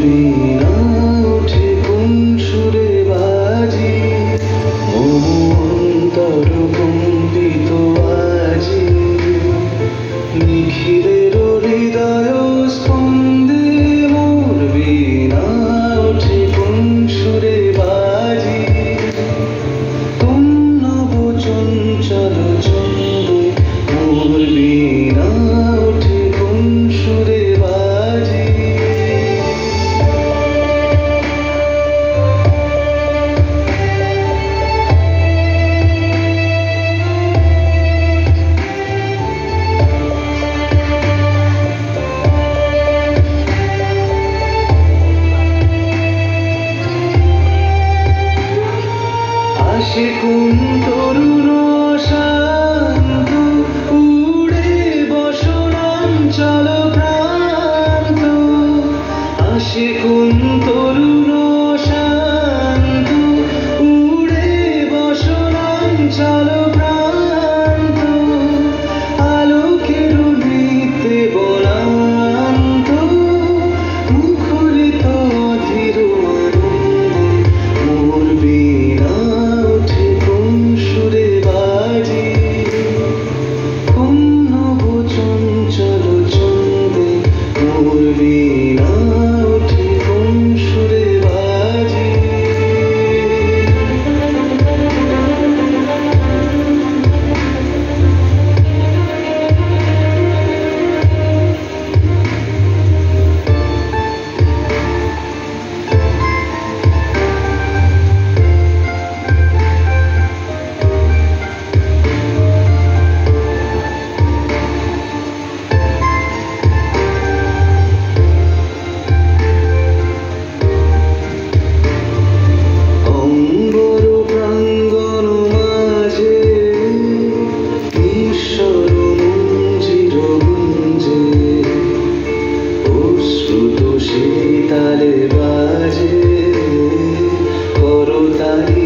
বীণা ওঠে কোন সুরে বাজি, অন্তর কম্পিত আজি। নিখিলের হৃদয় স্পন্দে মোর বীণা ওঠে কোন সুরে বাজি। তুম নব চঞ্চল ছন্দে মোর বীণা ওঠে কোন সুরে বাজি। আসে কোন তরুণ শান্ত, উড়ে বসনাঞ্চল ক্রান্ত। আসে কোন তরুণ শান্ত, উড়ে বসনাঞ্চল ক্রান্ত। আলোকের নৃত্যে বনান্ত, মুখরিত অধীর আনন্দে মোর বীণা ওঠে কোন সুরে বাজি। কোন নব চঞ্চল ছন্দে মোর বীণা ওঠে কোন সুরে বাজি। অম্বর প্রাঙ্গণ মাঝে ঈশ্বর মঞ্জির গুঞ্জে, অশ্রুত শীতালে বাজে করতালি।